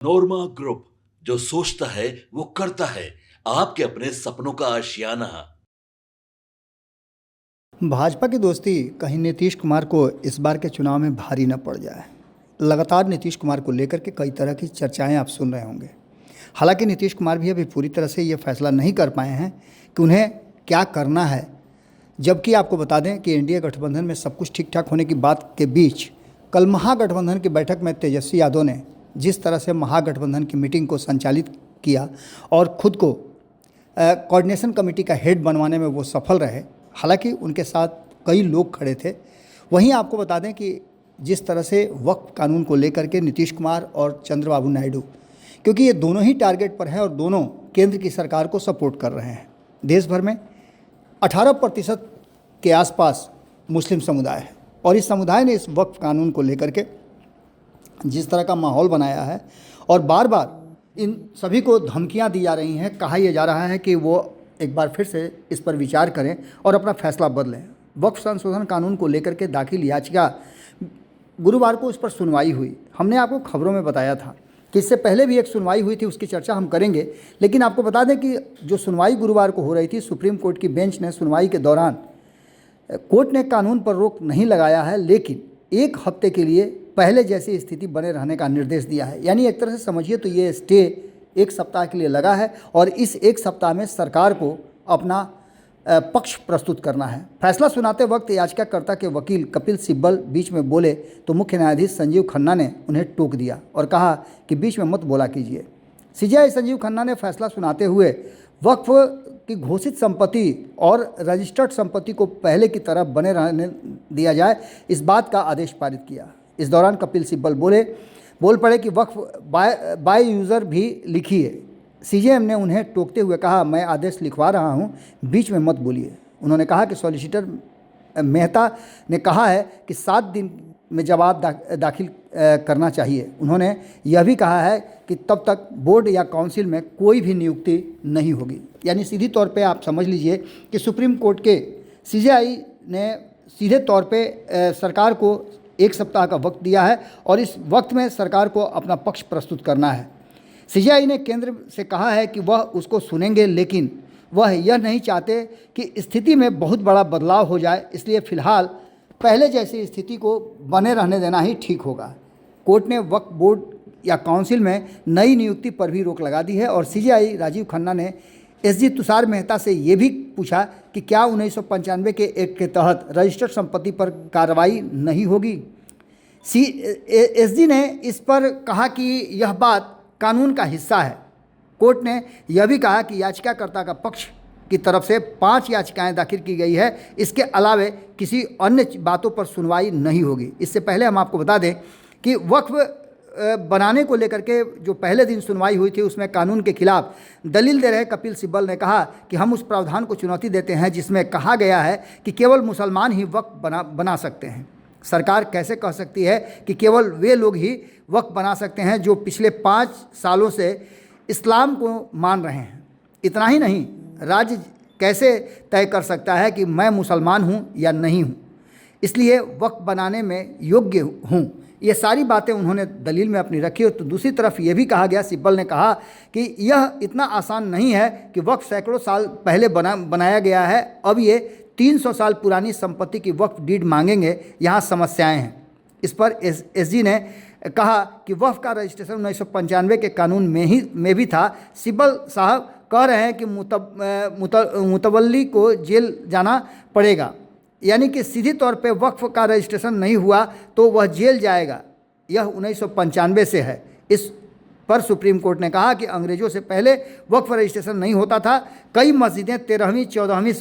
नोरमा group, जो सोचता है वो करता है। आपके अपने सपनों का आशियाना। भाजपा की दोस्ती कहीं नीतीश कुमार को इस बार के चुनाव में भारी न पड़ जाए। लगातार नीतीश कुमार को लेकर के कई तरह की चर्चाएं आप सुन रहे होंगे। हालांकि नीतीश कुमार भी अभी पूरी तरह से ये फैसला नहीं कर पाए हैं कि उन्हें क्या करना है। जबकि आपको बता दें कि एनडीए गठबंधन में सब कुछ ठीक ठाक होने की बात के बीच कल महागठबंधन की बैठक में तेजस्वी यादव ने जिस तरह से महागठबंधन की मीटिंग को संचालित किया और खुद को कोऑर्डिनेशन कमेटी का हेड बनवाने में वो सफल रहे। हालांकि उनके साथ कई लोग खड़े थे। वहीं आपको बता दें कि जिस तरह से वक्फ कानून को लेकर के नीतीश कुमार और चंद्रबाबू नायडू, क्योंकि ये दोनों ही टारगेट पर हैं और दोनों केंद्र की सरकार को सपोर्ट कर रहे हैं। देश भर में 18% के आसपास मुस्लिम समुदाय है और इस समुदाय ने इस वक्फ कानून को लेकर के जिस तरह का माहौल बनाया है और बार बार इन सभी को धमकियां दी जा रही हैं। कहा यह जा रहा है कि वो एक बार फिर से इस पर विचार करें और अपना फैसला बदलें। वक्फ संशोधन कानून को लेकर के दाखिल याचिका गुरुवार को इस पर सुनवाई हुई। हमने आपको खबरों में बताया था कि इससे पहले भी एक सुनवाई हुई थी, उसकी चर्चा हम करेंगे। लेकिन आपको बता दें कि जो सुनवाई गुरुवार को हो रही थी, सुप्रीम कोर्ट की बेंच ने सुनवाई के दौरान कोर्ट ने कानून पर रोक नहीं लगाया है, लेकिन एक हफ्ते के लिए पहले जैसी स्थिति बने रहने का निर्देश दिया है। यानी एक तरह से समझिए तो ये स्टे एक सप्ताह के लिए लगा है और इस एक सप्ताह में सरकार को अपना पक्ष प्रस्तुत करना है। फैसला सुनाते वक्त याचिकाकर्ता के वकील कपिल सिब्बल बीच में बोले तो मुख्य न्यायाधीश संजीव खन्ना ने उन्हें टोक दिया और कहा कि बीच में मत बोला कीजिए। सीजेआई संजीव खन्ना ने फैसला सुनाते हुए वक्फ की घोषित संपत्ति और रजिस्टर्ड संपत्ति को पहले की तरह बने रहने दिया जाए, इस बात का आदेश पारित किया। इस दौरान कपिल सिब्बल बोल पड़े कि वक्फ बाय यूज़र भी लिखिए। सीजेएम ने उन्हें टोकते हुए कहा, मैं आदेश लिखवा रहा हूं, बीच में मत बोलिए। उन्होंने कहा कि सॉलिसिटर मेहता ने कहा है कि 7 दिन में जवाब दाखिल करना चाहिए। उन्होंने यह भी कहा है कि तब तक बोर्ड या काउंसिल में कोई भी नियुक्ति नहीं होगी। यानी सीधी तौर पे आप समझ लीजिए कि सुप्रीम कोर्ट के सीजेआई ने सीधे तौर पे सरकार को एक सप्ताह का वक्त दिया है और इस वक्त में सरकार को अपना पक्ष प्रस्तुत करना है। सीजेआई ने केंद्र से कहा है कि वह उसको सुनेंगे, लेकिन वह यह नहीं चाहते कि स्थिति में बहुत बड़ा बदलाव हो जाए, इसलिए फ़िलहाल पहले जैसी स्थिति को बने रहने देना ही ठीक होगा। कोर्ट ने वक्फ बोर्ड या काउंसिल में नई नियुक्ति पर भी रोक लगा दी है और सीजेआई राजीव खन्ना ने एसजी तुषार मेहता से ये भी पूछा कि क्या 1995 के एक्ट के तहत रजिस्टर्ड संपत्ति पर कार्रवाई नहीं होगी। एसजी ने इस पर कहा कि यह बात कानून का हिस्सा है। कोर्ट ने यह भी कहा कि याचिकाकर्ता का पक्ष की तरफ से 5 याचिकाएं दाखिल की गई है, इसके अलावे किसी अन्य बातों पर सुनवाई नहीं होगी। इससे पहले हम आपको बता दें कि वक्फ बनाने को लेकर के जो पहले दिन सुनवाई हुई थी, उसमें कानून के खिलाफ दलील दे रहे कपिल सिब्बल ने कहा कि हम उस प्रावधान को चुनौती देते हैं जिसमें कहा गया है कि केवल मुसलमान ही वक्फ बना सकते हैं। सरकार कैसे कह सकती है कि केवल वे लोग ही वक्फ बना सकते हैं जो पिछले 5 सालों से इस्लाम को मान रहे हैं। इतना ही नहीं, राज्य कैसे तय कर सकता है कि मैं मुसलमान हूँ या नहीं हूँ, इसलिए वक्फ बनाने में योग्य हूँ। ये सारी बातें उन्होंने दलील में अपनी रखी। और तो दूसरी तरफ ये भी कहा गया, सिब्बल ने कहा कि यह इतना आसान नहीं है कि वक्फ सैकड़ों साल पहले बनाया गया है, अब ये 300 साल पुरानी संपत्ति की वक्फ डीड मांगेंगे, यहाँ समस्याएं हैं। इस पर एसजी ने कहा कि वक्फ का रजिस्ट्रेशन 1995 के कानून में भी था। सिब्बल साहब कह रहे हैं कि मुतवल्ली को जेल जाना पड़ेगा, यानी कि सीधी तौर पे वक्फ का रजिस्ट्रेशन नहीं हुआ तो वह जेल जाएगा। यह 1995 से है। इस पर सुप्रीम कोर्ट ने कहा कि अंग्रेज़ों से पहले वक्फ रजिस्ट्रेशन नहीं होता था। कई मस्जिदें 13वीं 14वीं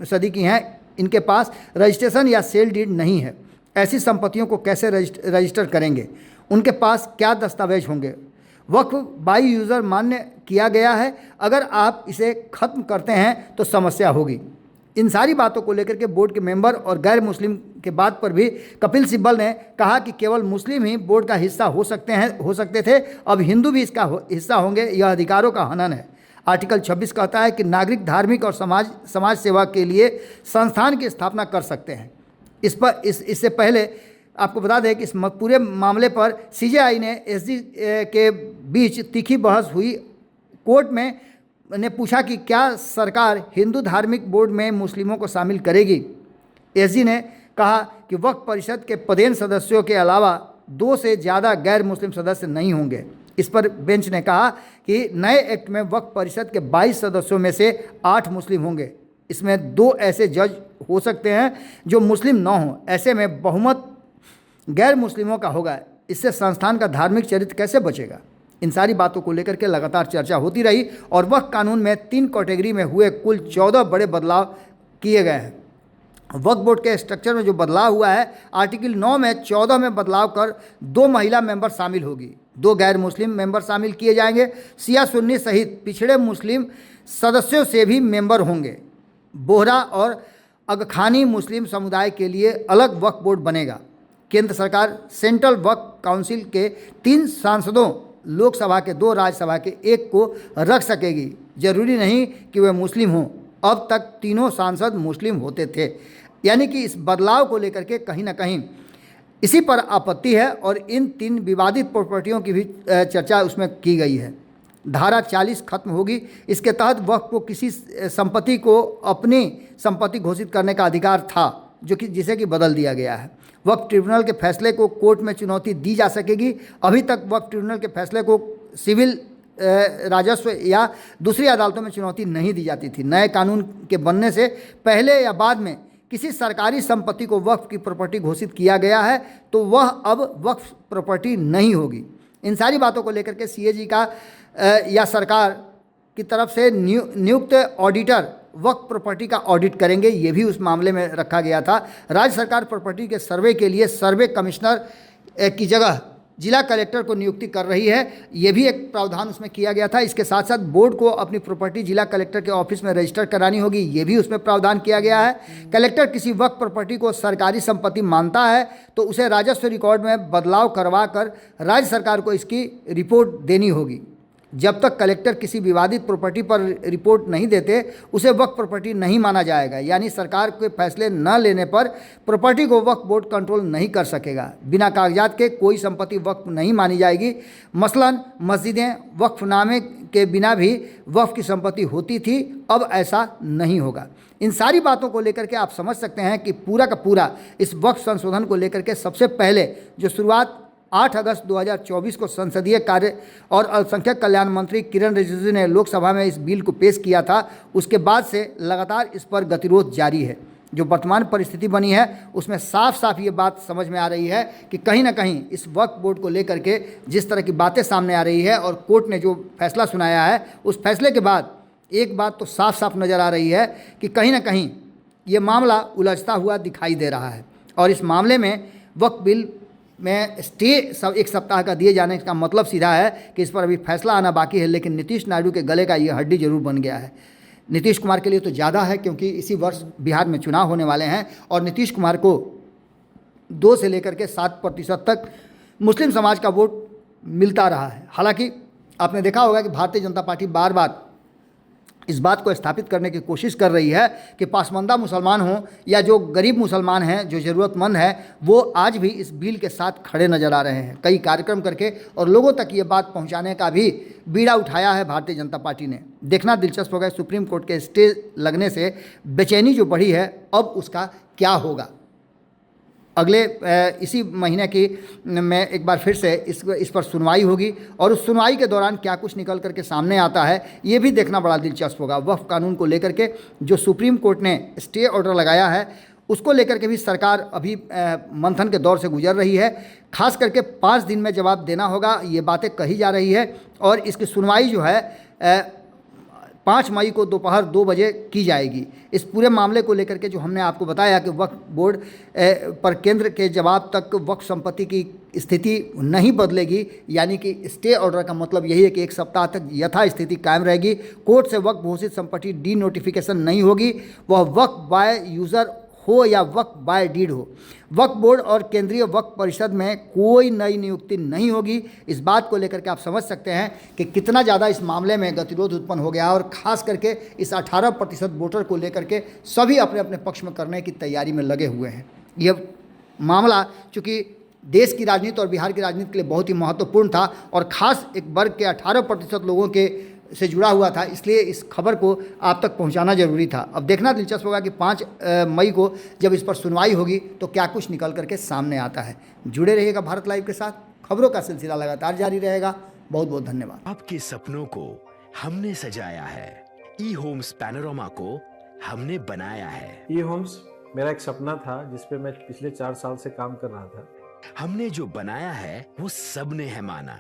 सदी की हैं, इनके पास रजिस्ट्रेशन या सेल डीड नहीं है। ऐसी संपत्तियों को कैसे रजिस्टर करेंगे? उनके पास क्या दस्तावेज होंगे? वक्फ बाई यूज़र मान्य किया गया है, अगर आप इसे ख़त्म करते हैं तो समस्या होगी। इन सारी बातों को लेकर के बोर्ड के मेंबर और गैर मुस्लिम के बात पर भी कपिल सिब्बल ने कहा कि केवल मुस्लिम ही बोर्ड का हिस्सा हो सकते थे, अब हिंदू भी इसका हिस्सा होंगे। यह अधिकारों का हनन है। आर्टिकल 26 कहता है कि नागरिक धार्मिक और समाज सेवा के लिए संस्थान की स्थापना कर सकते हैं। इससे पहले आपको बता दें कि इस पूरे मामले पर सीजेआई ने एसजी के बीच तीखी बहस हुई। कोर्ट में ने पूछा कि क्या सरकार हिंदू धार्मिक बोर्ड में मुस्लिमों को शामिल करेगी। एसजी ने कहा कि वक्फ परिषद के पदेन सदस्यों के अलावा 2 से ज़्यादा गैर मुस्लिम सदस्य नहीं होंगे। इस पर बेंच ने कहा कि नए एक्ट में वक्फ परिषद के 22 सदस्यों में से 8 मुस्लिम होंगे। इसमें 2 ऐसे जज हो सकते हैं जो मुस्लिम न हों। ऐसे में बहुमत गैर मुस्लिमों का होगा। इससे संस्थान का धार्मिक चरित्र कैसे बचेगा। इन सारी बातों को लेकर के लगातार चर्चा होती रही और वक्फ कानून में 3 कैटेगरी में हुए कुल 14 बड़े बदलाव किए गए हैं। वक्फ बोर्ड के स्ट्रक्चर में जो बदलाव हुआ है, आर्टिकल 9 में 14 में बदलाव कर 2 महिला मेंबर शामिल होगी, 2 गैर मुस्लिम मेंबर शामिल किए जाएंगे। शिया सुन्नी सहित पिछड़े मुस्लिम सदस्यों से भी मेंबर होंगे। बोहरा और अगखानी मुस्लिम समुदाय के लिए अलग वक्फ बोर्ड बनेगा। केंद्र सरकार सेंट्रल वक्फ काउंसिल के 3 सांसदों, लोकसभा के 2, राज्यसभा के 1 को रख सकेगी। जरूरी नहीं कि वे मुस्लिम हों। अब तक तीनों सांसद मुस्लिम होते थे। यानी कि इस बदलाव को लेकर के कहीं ना कहीं इसी पर आपत्ति है और इन 3 विवादित प्रॉपर्टियों की भी चर्चा उसमें की गई है। धारा 40 खत्म होगी। इसके तहत वक्फ को किसी संपत्ति को अपनी संपत्ति घोषित करने का अधिकार था, जो कि जिसे कि बदल दिया गया है। वक्फ ट्रिब्यूनल के फैसले को कोर्ट में चुनौती दी जा सकेगी। अभी तक वक्फ ट्रिब्यूनल के फैसले को सिविल, राजस्व या दूसरी अदालतों में चुनौती नहीं दी जाती थी। नए कानून के बनने से पहले या बाद में किसी सरकारी संपत्ति को वक्फ की प्रॉपर्टी घोषित किया गया है तो वह अब वक्फ प्रॉपर्टी नहीं होगी। इन सारी बातों को लेकर के सीएजी का या सरकार की तरफ से नियुक्त ऑडिटर वक्फ प्रॉपर्टी का ऑडिट करेंगे, ये भी उस मामले में रखा गया था। राज्य सरकार प्रॉपर्टी के सर्वे के लिए सर्वे कमिश्नर की जगह जिला कलेक्टर को नियुक्ति कर रही है, ये भी एक प्रावधान उसमें किया गया था। इसके साथ साथ बोर्ड को अपनी प्रॉपर्टी जिला कलेक्टर के ऑफिस में रजिस्टर करानी होगी, ये भी उसमें प्रावधान किया गया है। कलेक्टर किसी वक्फ प्रॉपर्टी को सरकारी संपत्ति मानता है तो उसे राजस्व रिकॉर्ड में बदलाव करवा कर राज्य सरकार को इसकी रिपोर्ट देनी होगी। जब तक कलेक्टर किसी विवादित प्रॉपर्टी पर रिपोर्ट नहीं देते उसे वक्फ प्रॉपर्टी नहीं माना जाएगा। यानी सरकार के फैसले न लेने पर प्रॉपर्टी को वक्फ बोर्ड कंट्रोल नहीं कर सकेगा। बिना कागजात के कोई संपत्ति वक्फ नहीं मानी जाएगी। मसलन मस्जिदें वक्फनामे के बिना भी वक्फ की संपत्ति होती थी, अब ऐसा नहीं होगा। इन सारी बातों को लेकर के आप समझ सकते हैं कि पूरा का पूरा इस वक्फ संशोधन को लेकर के सबसे पहले जो शुरुआत 8 अगस्त 2024 को संसदीय कार्य और अल्पसंख्यक कल्याण मंत्री किरण रिजिजू ने लोकसभा में इस बिल को पेश किया था, उसके बाद से लगातार इस पर गतिरोध जारी है। जो वर्तमान परिस्थिति बनी है उसमें साफ साफ ये बात समझ में आ रही है कि कहीं ना कहीं इस वक्फ बोर्ड को लेकर के जिस तरह की बातें सामने आ रही है और कोर्ट ने जो फैसला सुनाया है, उस फैसले के बाद एक बात तो साफ साफ नज़र आ रही है कि कहीं ना कहीं ये मामला उलझता हुआ दिखाई दे रहा है। और इस मामले में वक्फ बिल में स्टे 1 सप्ताह का दिए जाने का मतलब सीधा है कि इस पर अभी फैसला आना बाकी है, लेकिन नीतीश नायडू के गले का ये हड्डी जरूर बन गया है। नीतीश कुमार के लिए तो ज़्यादा है क्योंकि इसी वर्ष बिहार में चुनाव होने वाले हैं और नीतीश कुमार को 2 से लेकर के 7% तक मुस्लिम समाज का वोट मिलता रहा है। हालांकि आपने देखा होगा कि भारतीय जनता पार्टी बार बार इस बात को स्थापित करने की कोशिश कर रही है कि पासमानदा मुसलमान हों या जो गरीब मुसलमान हैं, जो ज़रूरतमंद हैं, वो आज भी इस बिल के साथ खड़े नज़र आ रहे हैं। कई कार्यक्रम करके और लोगों तक ये बात पहुंचाने का भी बीड़ा उठाया है भारतीय जनता पार्टी ने। देखना दिलचस्प होगा सुप्रीम कोर्ट के स्टे लगने से बेचैनी जो बढ़ी है अब उसका क्या होगा। अगले इसी महीने की में एक बार फिर से इस पर सुनवाई होगी और उस सुनवाई के दौरान क्या कुछ निकल करके सामने आता है ये भी देखना बड़ा दिलचस्प होगा। वक्फ कानून को लेकर के जो सुप्रीम कोर्ट ने स्टे ऑर्डर लगाया है उसको लेकर के भी सरकार अभी मंथन के दौर से गुजर रही है। खास करके 5 दिन में जवाब देना होगा, ये बातें कही जा रही है और इसकी सुनवाई जो है 5 मई को दोपहर 2 बजे की जाएगी। इस पूरे मामले को लेकर के जो हमने आपको बताया कि वक्फ बोर्ड पर केंद्र के जवाब तक वक्फ संपत्ति की स्थिति नहीं बदलेगी, यानी कि स्टे ऑर्डर का मतलब यही है कि 1 सप्ताह तक यथा स्थिति कायम रहेगी। कोर्ट से वक्फ घोषित संपत्ति डी नोटिफिकेशन नहीं होगी, वह वक्फ बाय यूज़र हो या वक्फ बाय डीड हो। वक्फ बोर्ड और केंद्रीय वक्फ परिषद में कोई नई नियुक्ति नहीं होगी। इस बात को लेकर के आप समझ सकते हैं कि कितना ज़्यादा इस मामले में गतिरोध उत्पन्न हो गया और ख़ास करके इस 18% वोटर को लेकर के सभी अपने अपने पक्ष में करने की तैयारी में लगे हुए हैं। यह मामला चूँकि देश की राजनीति और बिहार की राजनीति के लिए बहुत ही महत्वपूर्ण था और ख़ास एक वर्ग के 18% लोगों के से जुड़ा हुआ था, इसलिए इस खबर को आप तक पहुंचाना जरूरी था। अब देखना दिलचस्प होगा कि 5 मई को जब इस पर सुनवाई होगी तो क्या कुछ निकल करके सामने आता है। जुड़े रहिएगा भारत लाइव के साथ, खबरों का सिलसिला लगातार जारी रहेगा। बहुत बहुत धन्यवाद। आपके सपनों को हमने सजाया है, ई होम्स पैनोरामा को हमने बनाया है। ई होम्स मेरा एक सपना था जिस पे मैं पिछले 4 साल से काम कर रहा था। हमने जो बनाया है वो सबने है माना।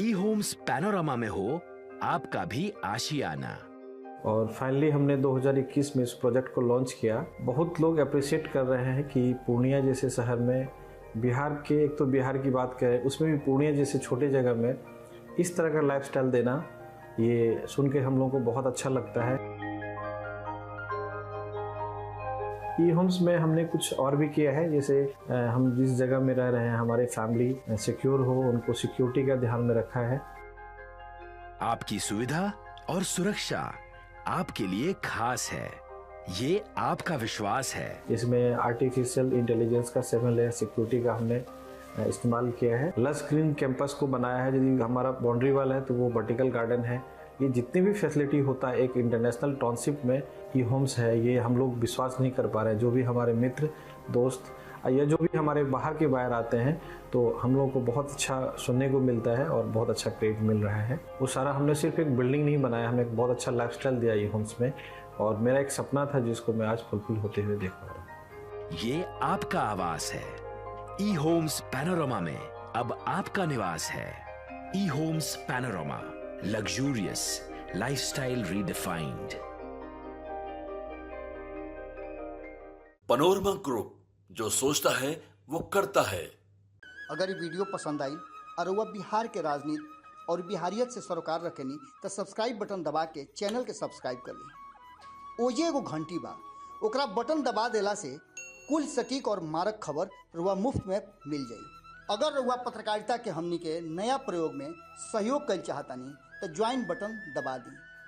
ई होम्स पैनोरामा में हो आपका भी आशियाना। और फाइनली हमने 2021 में इस प्रोजेक्ट को लॉन्च किया। बहुत लोग अप्रिशिएट कर रहे हैं कि पूर्णिया जैसे शहर में, बिहार के, एक तो बिहार की बात करें उसमें भी पूर्णिया जैसे छोटे जगह में इस तरह का लाइफस्टाइल देना, ये सुन के हम लोगों को बहुत अच्छा लगता है। ई होम्स में हमने कुछ और भी किया है, जैसे हम जिस जगह में रह रहे हैं हमारे फैमिली सिक्योर हो, उनको सिक्योरिटी का ध्यान में रखा है। आपकी सुविधा और सुरक्षा आपके लिए खास है, ये आपका विश्वास है। इसमें आर्टिफिशियल इंटेलिजेंस का 7 लेयर सिक्योरिटी का हमने इस्तेमाल किया है। लस ग्रीन कैंपस को बनाया है। यदि हमारा बाउंड्री वाल है तो वो वर्टिकल गार्डन है। ये जितनी भी फैसिलिटी होता है एक इंटरनेशनल टाउनशिप में ई होम्स है, ये हम लोग विश्वास नहीं कर पा रहे हैं। जो भी हमारे मित्र दोस्त या जो भी हमारे बाहर के बाहर आते हैं तो हम लोगों को बहुत अच्छा सुनने को मिलता है और बहुत अच्छा क्रेडिट मिल रहा है। वो सारा हमने सिर्फ एक बिल्डिंग नहीं बनाया, हमने एक बहुत अच्छा लाइफस्टाइल दिया ई होम्स में, और मेरा एक सपना था जिसको मैं आज फुलफिल होते हुए देख पा रहा हूँ। ये आपका आवास है। ई होम्स पैनोरामा में अब आपका निवास है। E Homes Panorama, luxurious lifestyle redefined. Panorama group, जो सोचता है वो करता है। अगर ये वीडियो पसंद आई और वह बिहार के राजनीति और बिहारियत से सरोकार रखेनी तो सब्सक्राइब बटन दबा के चैनल के सब्सक्राइब कर ली। ओजे एगो घंटी बा, ओकरा बटन दबा देला से कुल सटीक और मारक खबर रुआ मुफ्त में मिल जाई। अगर रुआ पत्रकारिता के हमनी के नया प्रयोग में सहयोग कर चाहतानी तो ज्वाइन बटन दबा दी।